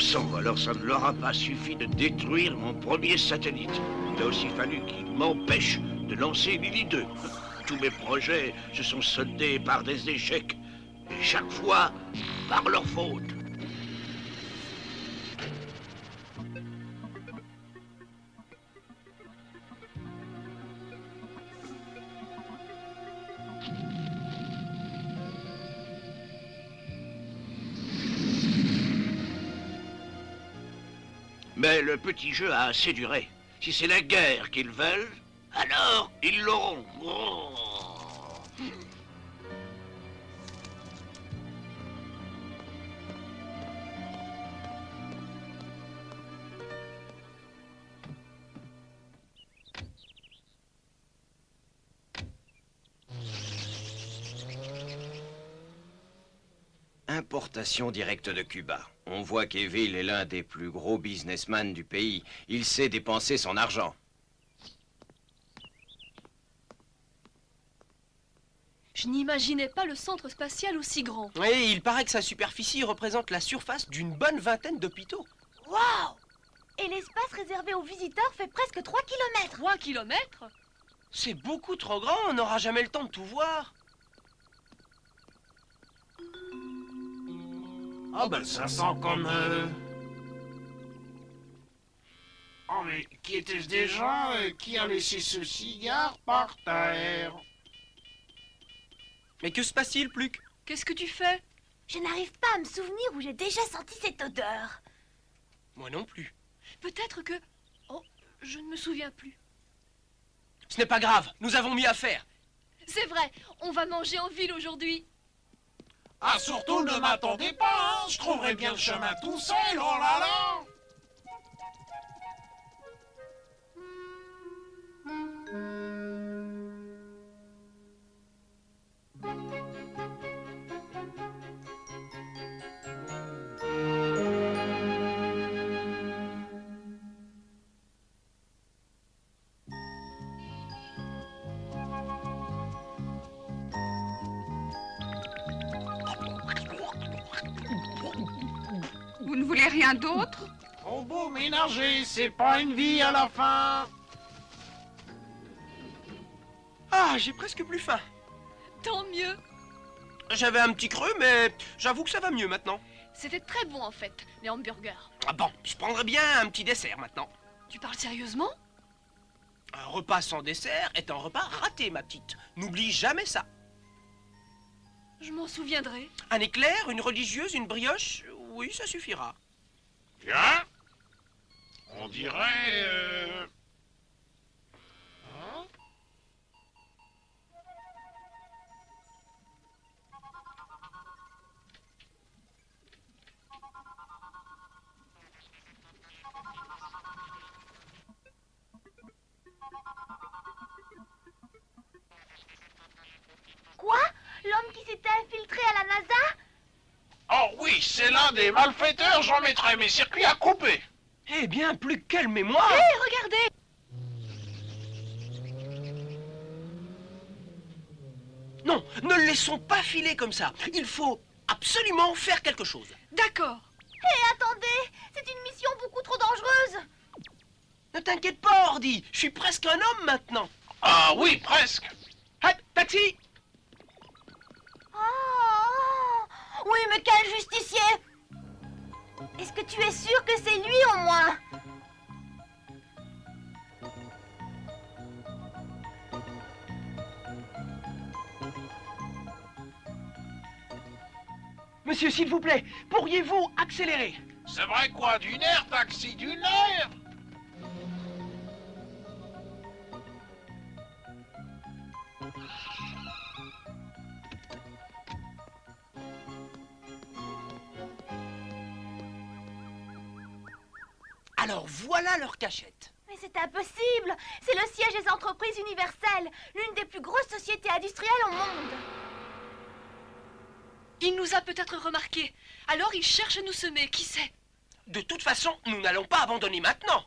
sang, alors ça ne leur a pas suffi de détruire mon premier satellite. Il a aussi fallu qu'ils m'empêchent de lancer Lily 2. Tous mes projets se sont soldés par des échecs, et chaque fois par leur faute. Mais le petit jeu a assez duré. Si c'est la guerre qu'ils veulent, alors ils l'auront. Oh. Importation directe de Cuba. On voit qu'Evil est l'un des plus gros businessmen du pays. Il sait dépenser son argent. Je n'imaginais pas le centre spatial aussi grand. Oui, il paraît que sa superficie représente la surface d'une bonne vingtaine d'hôpitaux. Waouh! Et l'espace réservé aux visiteurs fait presque 3 kilomètres. 3 kilomètres? C'est beaucoup trop grand, on n'aura jamais le temps de tout voir. Ah ben ça sent comme... Oh mais qui était-ce déjà qui a laissé ce cigare par terre? Mais que se passe-t-il, Pluck? Qu'est-ce que tu fais? Je n'arrive pas à me souvenir où j'ai déjà senti cette odeur. Moi non plus. Peut-être que... Oh, je ne me souviens plus. Ce n'est pas grave, nous avons mis à faire. C'est vrai, on va manger en ville aujourd'hui. Ah surtout ne m'attendez pas, hein, je trouverai bien le chemin tout seul, oh là là! Vous ne voulez rien d'autre? Trop beau ménager, c'est pas une vie à la fin. Ah, j'ai presque plus faim. Tant mieux. J'avais un petit creux, mais j'avoue que ça va mieux maintenant. C'était très bon en fait, les hamburgers. Ah bon, je prendrais bien un petit dessert maintenant. Tu parles sérieusement? Un repas sans dessert est un repas raté, ma petite. N'oublie jamais ça. Je m'en souviendrai. Un éclair, une religieuse, une brioche, oui, ça suffira. Tiens, on dirait... Hein? Quoi? L'homme qui s'était infiltré à la NASA? Oh oui, c'est l'un des malfaiteurs, j'en mettrai mes circuits à couper. Eh bien, plus quelle mémoire! Hé, regardez! Non, ne le laissons pas filer comme ça. Il faut absolument faire quelque chose. D'accord. Hé, attendez! C'est une mission beaucoup trop dangereuse! Ne t'inquiète pas, Ordi. Je suis presque un homme maintenant. Ah oui, presque. Hop, taxi! Oh! Oui, mais quel justicier! Est-ce que tu es sûr que c'est lui au moins? Monsieur, s'il vous plaît, pourriez-vous accélérer? C'est vrai quoi, d'une heure, taxi, d'une heure? Alors voilà leur cachette. Mais c'est impossible! C'est le siège des entreprises universelles, l'une des plus grosses sociétés industrielles au monde. Il nous a peut-être remarqués. Alors il cherche à nous semer, qui sait? De toute façon, nous n'allons pas abandonner maintenant.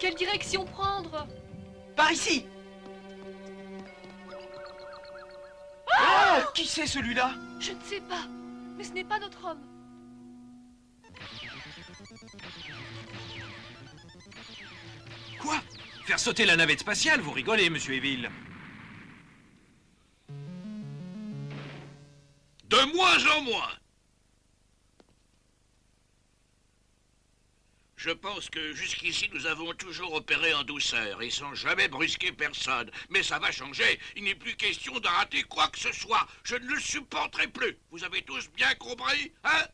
Quelle direction prendre? Par ici. Ah, qui c'est celui-là? Je ne sais pas, mais ce n'est pas notre homme. Quoi? Faire sauter la navette spatiale, vous rigolez, monsieur Evil. De moins en moins. Je pense que jusqu'ici, nous avons toujours opéré en douceur et sans jamais brusquer personne. Mais ça va changer. Il n'est plus question de rater quoi que ce soit. Je ne le supporterai plus. Vous avez tous bien compris, hein?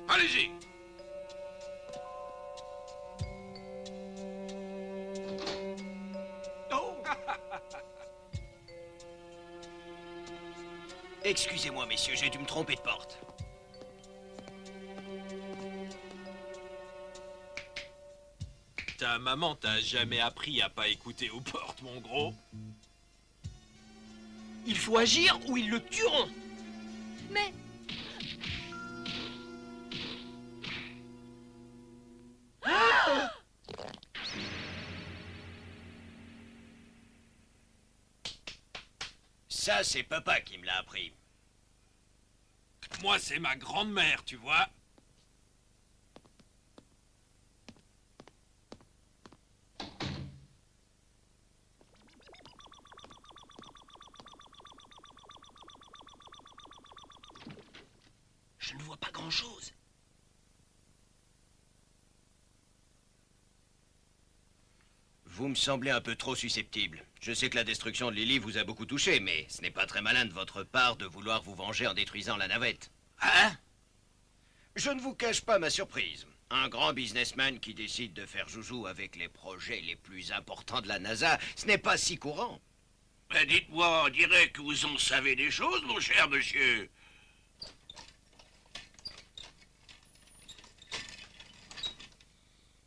Allez-y. Excusez-moi, messieurs, j'ai dû me tromper de porte. Ta maman t'a jamais appris à pas écouter aux portes, mon gros? Il faut agir ou ils le tueront. Mais Ça, c'est papa qui me l'a appris. Moi, c'est ma grande-mère, tu vois. Je ne vois pas grand-chose. Vous me semblez un peu trop susceptible. Je sais que la destruction de Lily vous a beaucoup touché, mais ce n'est pas très malin de votre part de vouloir vous venger en détruisant la navette. Hein? Je ne vous cache pas ma surprise. Un grand businessman qui décide de faire joujou avec les projets les plus importants de la NASA, ce n'est pas si courant. Ben dites-moi, on dirait que vous en savez des choses, mon cher monsieur.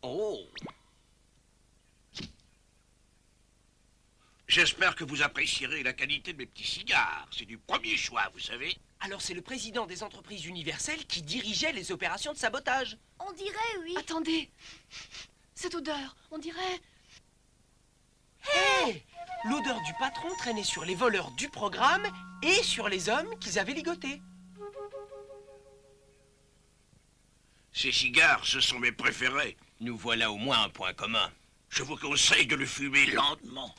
Oh! J'espère que vous apprécierez la qualité de mes petits cigares. C'est du premier choix, vous savez. Alors c'est le président des entreprises universelles qui dirigeait les opérations de sabotage. On dirait, oui. attendez. Cette odeur, on dirait... Hé! L'odeur du patron traînait sur les voleurs du programme et sur les hommes qu'ils avaient ligotés. Ces cigares, ce sont mes préférés. Nous voilà au moins un point commun. Je vous conseille de le fumer lentement.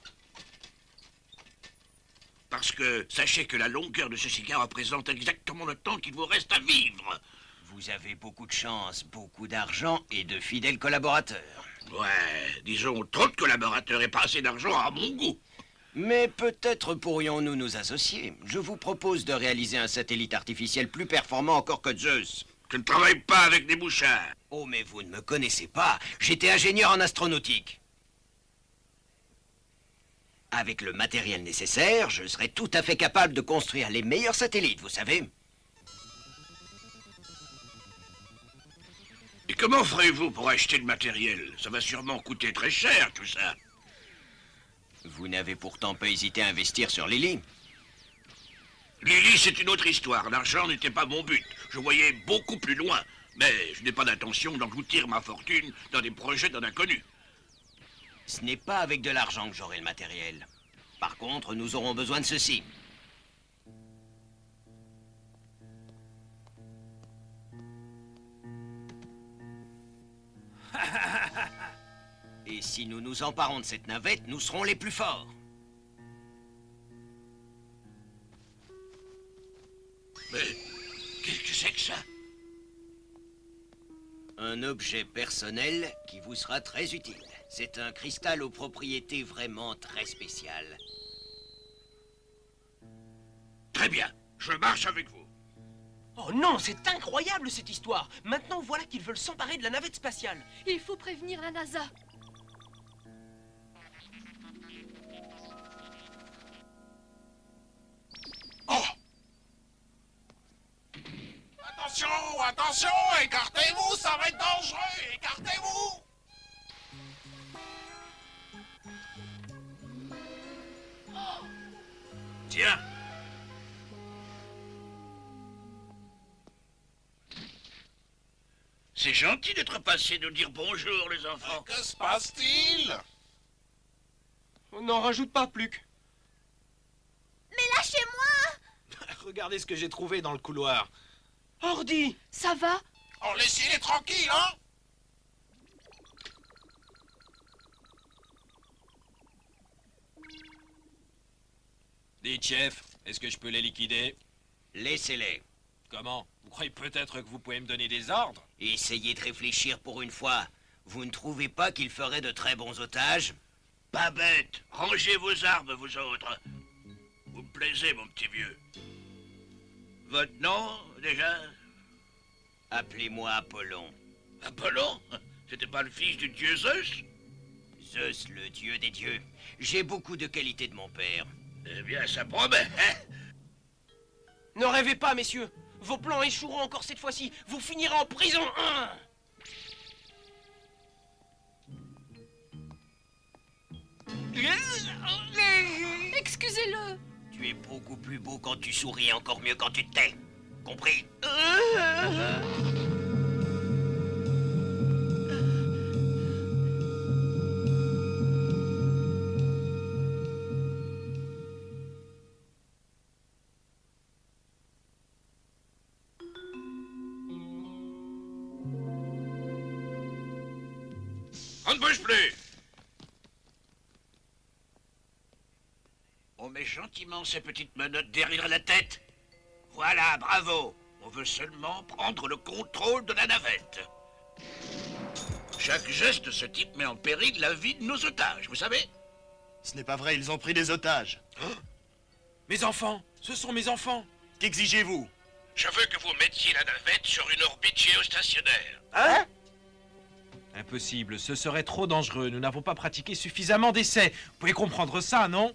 Parce que sachez que la longueur de ce cigare représente exactement le temps qu'il vous reste à vivre. Vous avez beaucoup de chance, beaucoup d'argent et de fidèles collaborateurs. Ouais, disons trop de collaborateurs et pas assez d'argent à mon goût. Mais peut-être pourrions-nous nous associer. Je vous propose de réaliser un satellite artificiel plus performant encore que Zeus. Je ne travaille pas avec des mouchards. Oh, mais vous ne me connaissez pas. J'étais ingénieur en astronautique. Avec le matériel nécessaire, je serais tout à fait capable de construire les meilleurs satellites, vous savez. Et comment ferez-vous pour acheter le matériel? Ça va sûrement coûter très cher, tout ça. Vous n'avez pourtant pas hésité à investir sur Lily. Lily, c'est une autre histoire. L'argent n'était pas mon but. Je voyais beaucoup plus loin. Mais je n'ai pas d'intention d'engloutir ma fortune dans des projets d'un inconnu. Ce n'est pas avec de l'argent que j'aurai le matériel. Par contre, nous aurons besoin de ceci. Et si nous nous emparons de cette navette, nous serons les plus forts. Mais qu'est-ce que c'est que ça? Un objet personnel qui vous sera très utile. C'est un cristal aux propriétés vraiment très spéciales. Très bien, je marche avec vous. Oh non, c'est incroyable cette histoire. Maintenant, voilà qu'ils veulent s'emparer de la navette spatiale. Il faut prévenir la NASA. Oh! Attention, attention, écartez-vous, ça va être dangereux, écartez-vous. Tiens, C'est gentil d'être passé nous dire bonjour, les enfants. Que se passe-t-il? On n'en rajoute pas, Pluck. Mais lâchez-moi! Regardez ce que j'ai trouvé dans le couloir. Ordi! Ça va? Oh, laissez-les tranquilles, hein? Dites, chef, est-ce que je peux les liquider? Laissez-les. Comment? Vous croyez peut-être que vous pouvez me donner des ordres? Essayez de réfléchir pour une fois. Vous ne trouvez pas qu'ils feraient de très bons otages? Pas bête. Rangez vos armes, vous autres. Vous me plaisez, mon petit vieux. Votre nom, déjà? Appelez-moi Apollon. Apollon? C'était pas le fils du dieu Zeus? Zeus, le dieu des dieux. J'ai beaucoup de qualités de mon père. Eh bien, ça promet, hein? Ne rêvez pas, messieurs. Vos plans échoueront encore cette fois-ci. Vous finirez en prison. Excusez-le. Tu es beaucoup plus beau quand tu souris et encore mieux quand tu te tais. Compris? On ne bouge plus. On met gentiment ces petites menottes derrière la tête. Voilà, bravo. On veut seulement prendre le contrôle de la navette. Chaque geste de ce type met en péril la vie de nos otages, vous savez? Ce n'est pas vrai, ils ont pris des otages. Mes enfants! Ce sont mes enfants! Qu'exigez-vous? Je veux que vous mettiez la navette sur une orbite géostationnaire. Hein? Impossible, ce serait trop dangereux. Nous n'avons pas pratiqué suffisamment d'essais. Vous pouvez comprendre ça, non?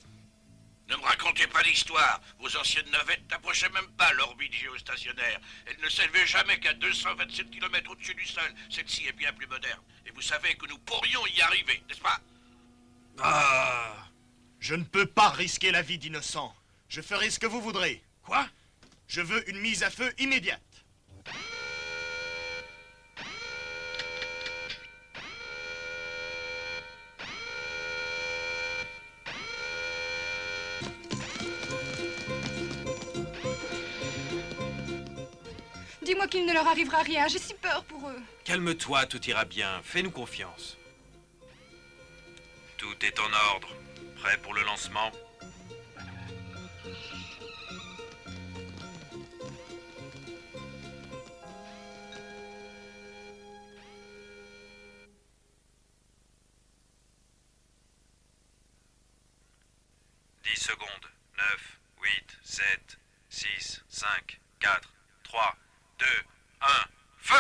Ne me racontez pas d'histoire. Vos anciennes navettes n'approchaient même pas l'orbite géostationnaire. Elles ne s'élevaient jamais qu'à 227 km au-dessus du sol. Celle-ci est bien plus moderne. Et vous savez que nous pourrions y arriver, n'est-ce pas? Ah! Je ne peux pas risquer la vie d'innocents. Je ferai ce que vous voudrez. Quoi? Je veux une mise à feu immédiate. Dis-moi qu'il ne leur arrivera rien, j'ai si peur pour eux. Calme-toi, tout ira bien. Fais-nous confiance. Tout est en ordre. Prêt pour le lancement? Secondes. 9, 8, 7, 6, 5, 4, 3, 2, 1, feu!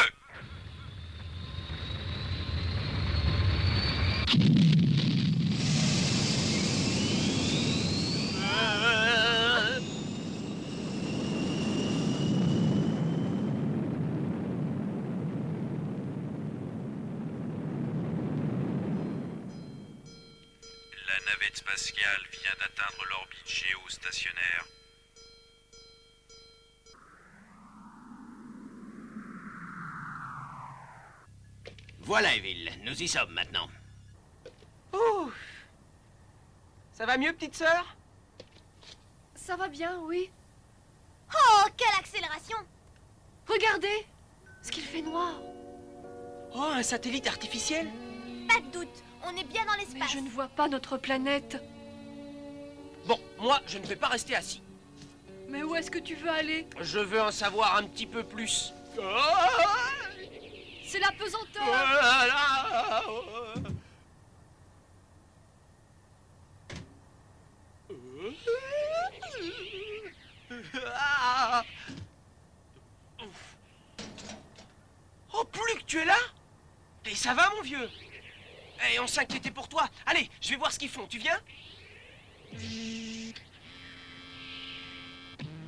La navette spatiale vient d'atteindre l'orbite géostationnaire. Voilà, Evil, nous y sommes maintenant. Ouh. Ça va mieux, petite sœur? Ça va bien, oui. Oh, quelle accélération! Regardez ce qu'il fait noir. Oh, un satellite artificiel? Pas de doute, on est bien dans Mais l'espace. je ne vois pas notre planète. Bon, moi, je ne vais pas rester assis. Mais où est-ce que tu veux aller? Je veux en savoir un petit peu plus. C'est la pesanteur. Oh, Pluck, tu es là? Et ça va, mon vieux? Eh, on s'inquiétait pour toi. Allez, je vais voir ce qu'ils font. Tu viens?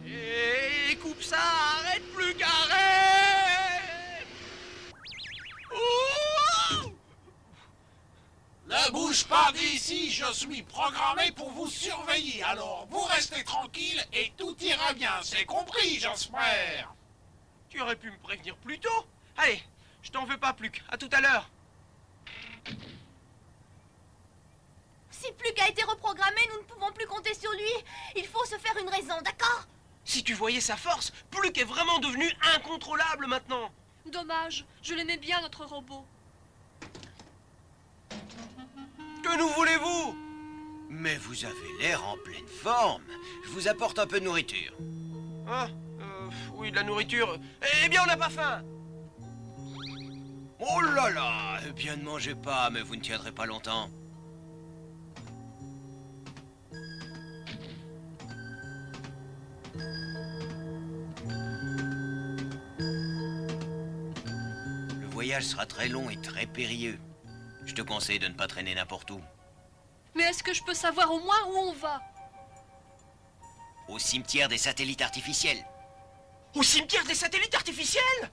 Et coupe ça, arrête, Pluck, arrête! Oh! Ne bouge pas d'ici, je suis programmé pour vous surveiller. Alors, vous restez tranquille et tout ira bien. C'est compris, j'espère. Tu aurais pu me prévenir plus tôt. Allez, Je t'en veux pas, Pluck. À tout à l'heure. Si Pluck a été reprogrammé, nous ne pouvons plus compter sur lui. Il faut se faire une raison, d'accord? Si tu voyais sa force, Pluck est vraiment devenu incontrôlable maintenant. Dommage, je l'aimais bien, notre robot. Que nous voulez-vous? Mais vous avez l'air en pleine forme. Je vous apporte un peu de nourriture. Ah, oui, de la nourriture. Eh bien, on n'a pas faim. Oh là là, eh bien ne mangez pas, mais vous ne tiendrez pas longtemps. Le voyage sera très long et très périlleux. Je te conseille de ne pas traîner n'importe où. Mais est-ce que je peux savoir au moins où on va? Au cimetière des satellites artificiels. Au cimetière des satellites artificiels?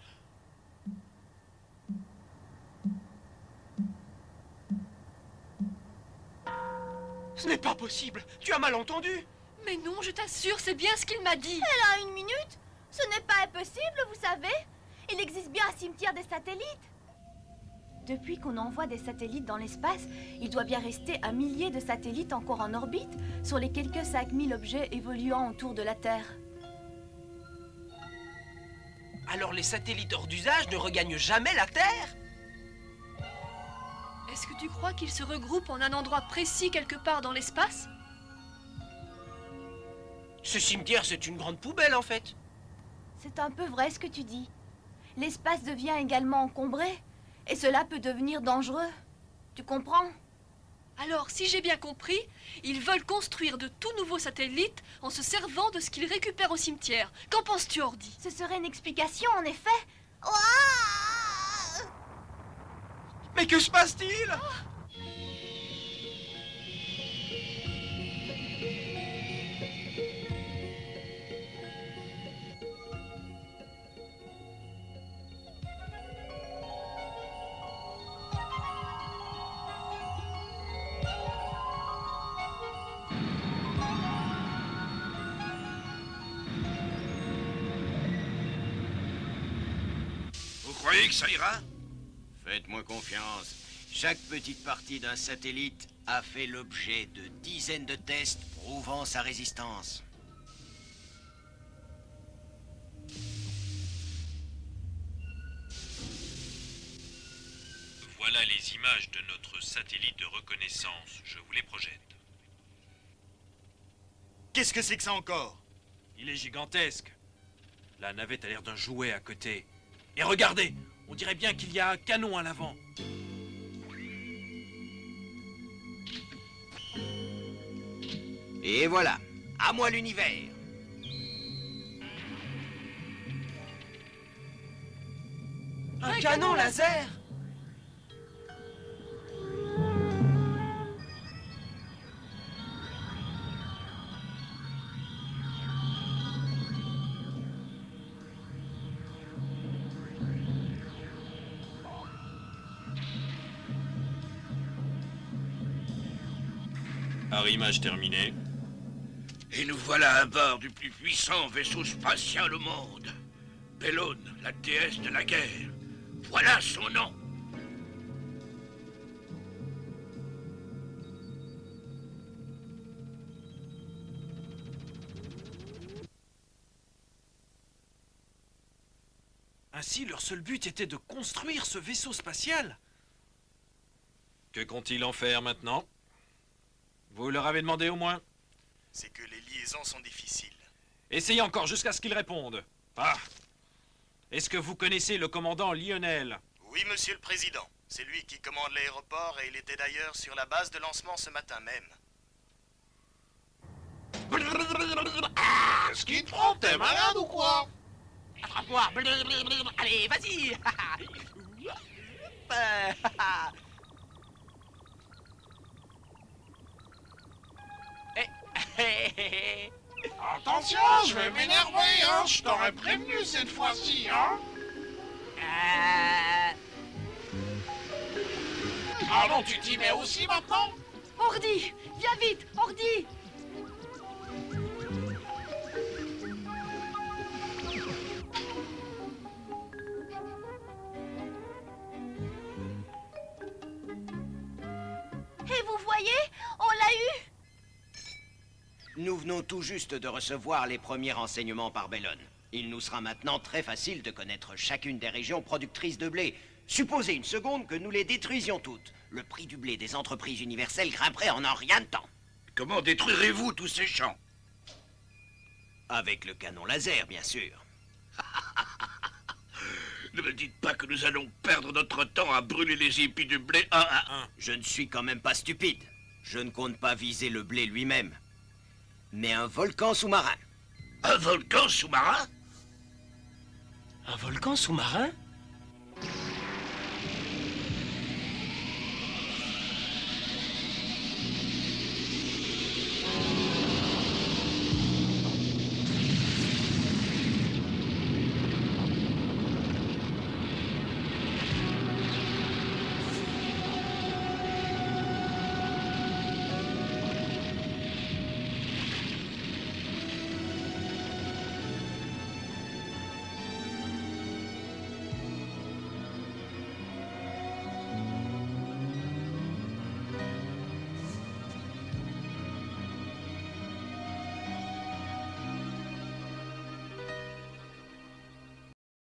Ce n'est pas possible. Tu as mal entendu. Mais non, je t'assure, c'est bien ce qu'il m'a dit. Elle a une minute. Ce n'est pas impossible, vous savez. Il existe bien un cimetière des satellites. Depuis qu'on envoie des satellites dans l'espace, il doit bien rester un millier de satellites encore en orbite sur les quelques 5000 objets évoluant autour de la Terre. Alors les satellites hors d'usage ne regagnent jamais la Terre? Est-ce que tu crois qu'ils se regroupent en un endroit précis quelque part dans l'espace? Ce cimetière, c'est une grande poubelle, en fait. C'est un peu vrai ce que tu dis. L'espace devient également encombré, et cela peut devenir dangereux. Tu comprends? Alors, si j'ai bien compris, ils veulent construire de tout nouveaux satellites en se servant de ce qu'ils récupèrent au cimetière. Qu'en penses-tu, Ordi? Ce serait une explication, en effet. Ouah! Mais que se passe-t-il? Vous croyez que ça ira? Faites-moi confiance. Chaque petite partie d'un satellite a fait l'objet de dizaines de tests prouvant sa résistance. Voilà les images de notre satellite de reconnaissance. Je vous les projette. Qu'est-ce que c'est que ça encore? Il est gigantesque. La navette a l'air d'un jouet à côté. Et regardez, on dirait bien qu'il y a un canon à l'avant. Et voilà, à moi l'univers. Un canon laser? Arrimage terminé. Et nous voilà à bord du plus puissant vaisseau spatial au monde. Bellone, la déesse de la guerre. Voilà son nom. Ainsi, leur seul but était de construire ce vaisseau spatial. Que compte-t-il en faire maintenant? Vous leur avez demandé au moins? C'est que les liaisons sont difficiles. Essayez encore jusqu'à ce qu'ils répondent. Ah! Est-ce que vous connaissez le commandant Lionel? Oui, monsieur le président. C'est lui qui commande l'aéroport et il était d'ailleurs sur la base de lancement ce matin même. Qu'est-ce qui te prend? T'es malade ou quoi? Attrape-moi. Allez, vas-y. Attention, je vais m'énerver, hein. Je t'aurais prévenu cette fois-ci, hein. Ah non, tu t'y mets aussi maintenant? Ordi, viens vite, Ordi! voyez, on l'a eu. Nous venons tout juste de recevoir les premiers renseignements par Bellone. Il nous sera maintenant très facile de connaître chacune des régions productrices de blé. Supposez une seconde que nous les détruisions toutes. Le prix du blé des entreprises universelles grimperait en rien de temps. Comment détruirez-vous tous ces champs? Avec le canon laser, bien sûr. Ne me dites pas que nous allons perdre notre temps à brûler les épis du blé un à un. Je ne suis quand même pas stupide. Je ne compte pas viser le blé lui-même, mais un volcan sous-marin. Un volcan sous-marin? Un volcan sous-marin?